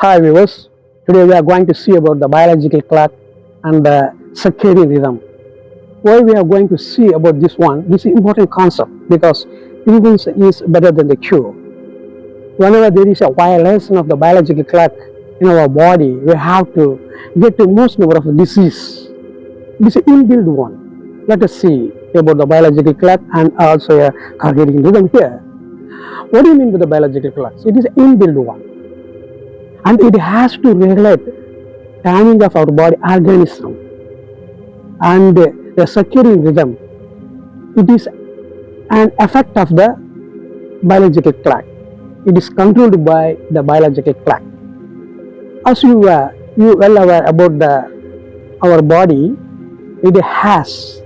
Hi viewers, today we are going to see about the biological clock and the circadian rhythm. Why we are going to see about this one? This is important concept because prevention is better than the cure. Whenever there is a violation of the biological clock in our body, we have to get to most number of disease. This is inbuilt one. Let us see about the biological clock and also a circadian rhythm here. What do you mean by the biological clock? It is inbuilt one and it has to regulate timing of our body organism and the circadian rhythm. It is an effect of the biological clock. It is controlled by the biological clock. As you well aware about our body, it has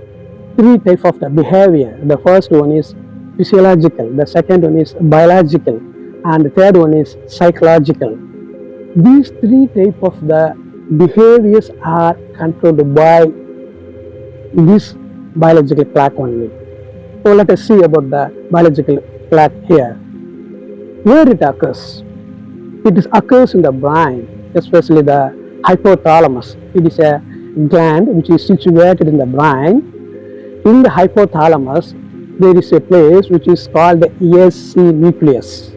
three types of the behavior. The first one is physiological, the second one is biological, and the third one is psychological. These three types of the behaviors are controlled by this biological clock only. So let us see about the biological clock here. Where it occurs? It occurs in the brain, especially the hypothalamus. It is a gland which is situated in the brain. In the hypothalamus, there is a place which is called the ESC nucleus.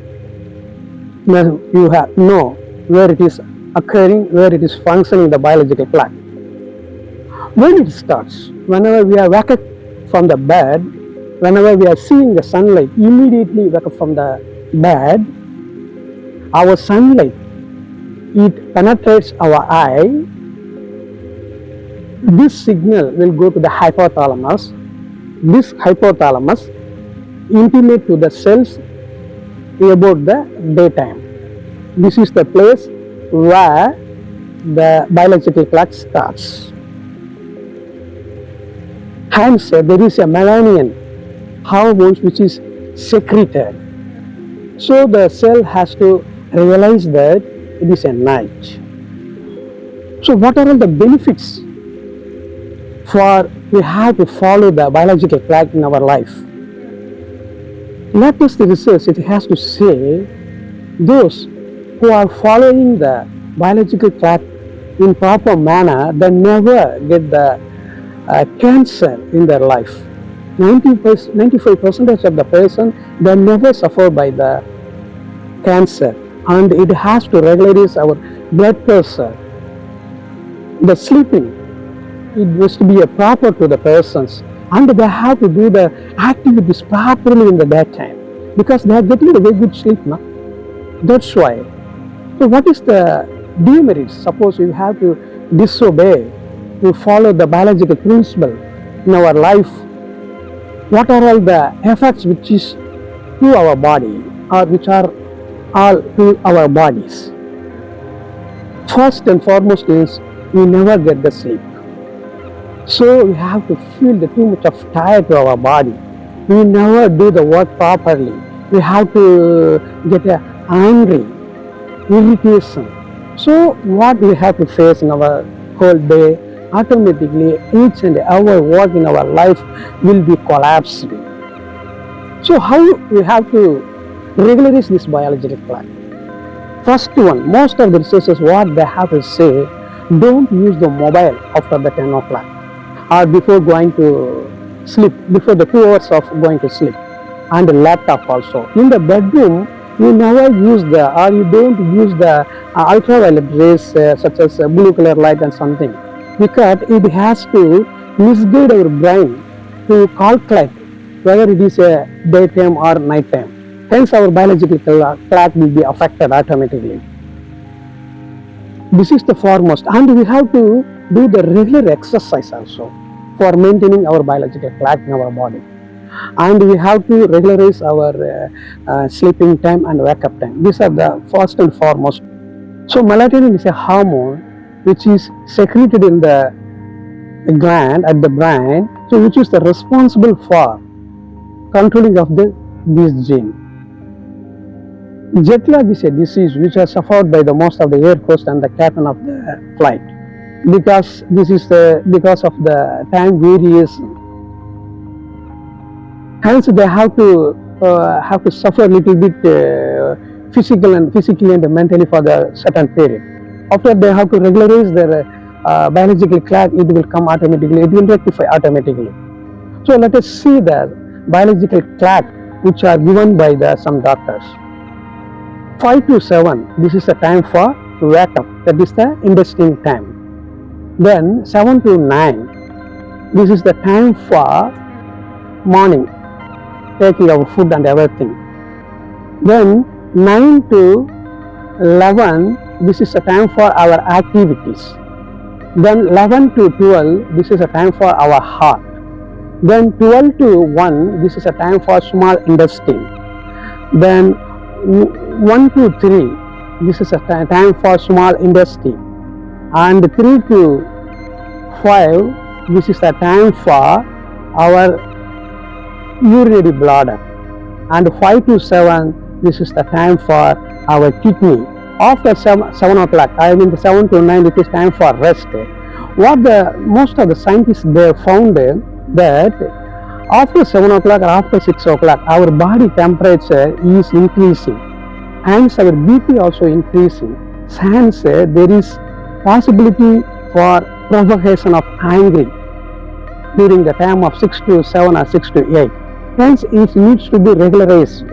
Now you have know where it is occurring, where it is functioning the biological clock. When it starts, whenever we are wake up from the bed, whenever we are seeing the sunlight, immediately wake up from the bed, our sunlight, it penetrates our eye. This signal will go to the hypothalamus. This hypothalamus intimate to the cells about the daytime. This is the place where the biological clock starts. Hence, there is a melatonin hormone which is secreted. So the cell has to realize that it is a night. So what are all the benefits for we have to follow the biological clock in our life? Not just the research, it has to say those who are following the biological clock in proper manner, they never get the cancer in their life. 95% of the person, they never suffer by the cancer, and it has to regulate our blood pressure. The sleeping, it must be a proper to the persons, and they have to do the activities properly in the daytime because they are getting a very good sleep now. That's why. So what is the demerits? Suppose you have to disobey, to follow the biological principle in our life. What are all the effects which is to our body or which are all to our bodies? First and foremost is we never get the sleep. So we have to feel the too much of tired to our body. We never do the work properly. We have to get angry, irritation. So what we have to face in our whole day, automatically each and every work in our life will be collapsed. So how we have to regularize this biological clock? First one, most of the researchers, what they have to say, don't use the mobile after the 10 o'clock or before going to sleep, before the 2 hours of going to sleep, and the laptop also. In the bedroom, you never use or you don't use the ultraviolet rays such as blue color light and something, because it has to misguide our brain to calculate whether it is a daytime or nighttime. Hence our biological clock will be affected automatically. This is the foremost, and we have to do the regular exercise also for maintaining our biological clock in our body. And we have to regularize our sleeping time and wake up time. These are the first and foremost. So melatonin is a hormone which is secreted in the gland at the brain, so which is the responsible for controlling of this gene. Jet lag is a disease which is suffered by the most of the air host and the captain of the flight, because this is because of the time variation. Hence they have to suffer a little bit physically and mentally for the certain period. After they have to regularize their biological clock, it will come automatically, it will rectify automatically. So let us see the biological clock which are given by the some doctors. 5 to 7, this is the time for wake up, that is the intestine time. Then 7 to 9, this is the time for morning, taking our food and everything. Then 9 to 11, this is the time for our activities. Then 11 to 12, this is a time for our heart. Then 12 to 1, this is a time for small intestine. Then 1 to 3, this is a time for small intestine. And 3 to 5, this is the time for our urinary bladder. And 5 to 7, this is the time for our kidney. After 7 o'clock, I mean 7 to 9, it is time for rest. What most of the scientists they found that after 7 o'clock or after 6 o'clock, our body temperature is increasing, hence our BP also increasing. Hence there is possibility for provocation of anger during the time of 6 to 7 or 6 to 8. Hence it needs to be regularized.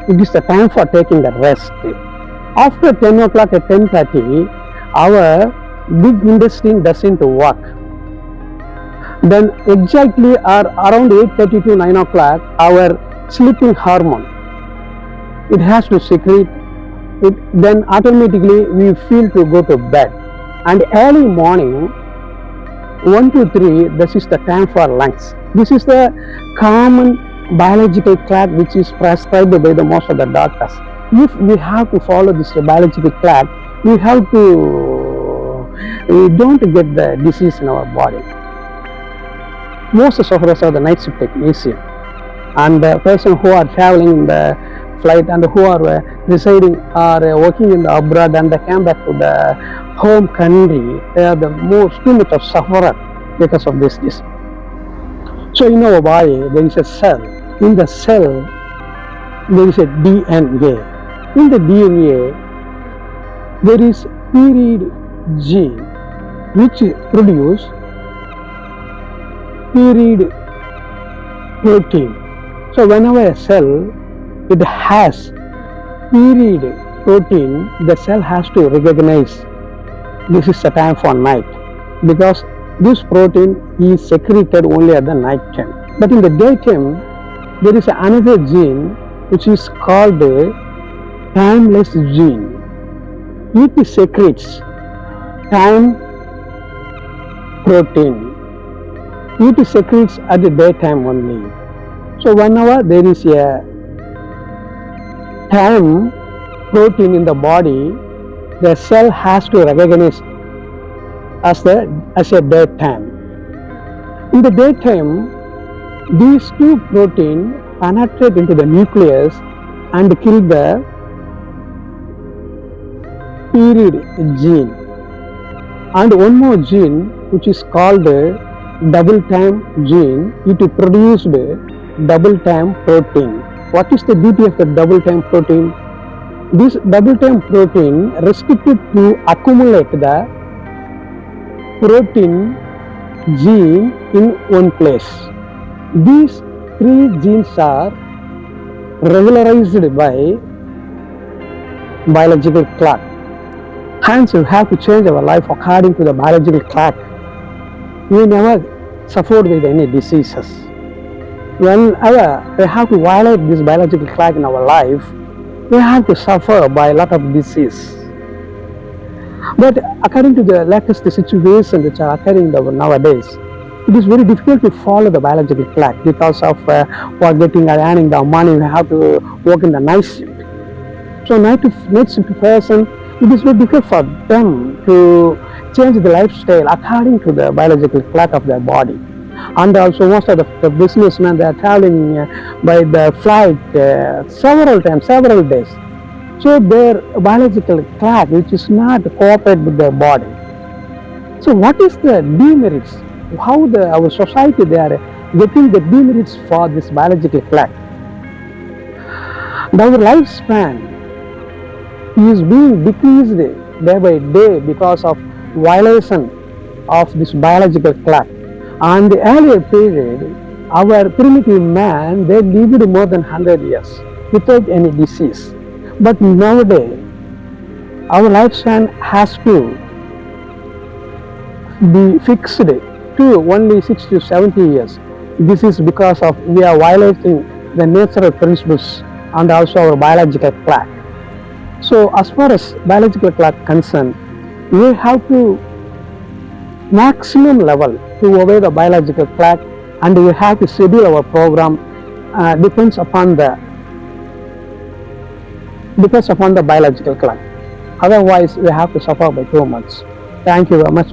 It is the time for taking the rest. After 10 o'clock at 10:30, our big intestine doesn't work. Then exactly around 8:30 to 9 o'clock, our sleeping hormone, it has to secrete it, then automatically we feel to go to bed. And early morning, 1 to 3, this is the time for lunch. This is the common biological clock which is prescribed by the most of the doctors. If we have to follow this biological clock, we don't get the disease in our body. Most sufferers are the night shift technician, and the person who are traveling in the flight and who are residing or working in the abroad and they came back to the home country, they are the too much of sufferer because of this disease. So in our body there is a cell. In the cell there is a DNA. In the DNA there is period gene which produce period protein. So whenever a cell it has period protein, the cell has to recognize this is the time for night, because this protein is secreted only at the night time. But in the daytime there is another gene which is called the timeless gene. It secretes time protein. It secretes at the daytime only. So whenever there is a time protein in the body, the cell has to recognize as a daytime. In the daytime, these two proteins penetrate into the nucleus and kill the period gene. And one more gene which is called the double time gene, it produced double time protein. What is the beauty of the double time protein? This double time protein restricted to accumulate the protein gene in one place. These three genes are regularized by biological clock. Hence, we have to change our life according to the biological clock. We never suffered with any diseases. Whenever we have to violate this biological clock in our life, we have to suffer by a lot of disease. But according to the latest situation which are occurring nowadays, it is very difficult to follow the biological clock because of for getting or earning the money, we have to work in the night shift. So night shift person, it is very difficult for them to change the lifestyle according to the biological clock of their body. And also most of the businessmen, they are traveling by the flight several days. So their biological clock which is not cooperate with their body. So what is the demerits? How our society they are getting the demerits for this biological clock? Our lifespan is being decreased day by day because of violation of this biological clock. On the earlier period, our primitive man, they lived more than 100 years without any disease. But nowadays, our lifespan has to be fixed to only 60 to 70 years. This is because of we are violating the natural principles and also our biological clock. So as far as biological clock concerned, we have to maximum level to obey the biological clock, and we have to schedule our program depends upon the biological clock. Otherwise, we have to suffer by too much. Thank you very much.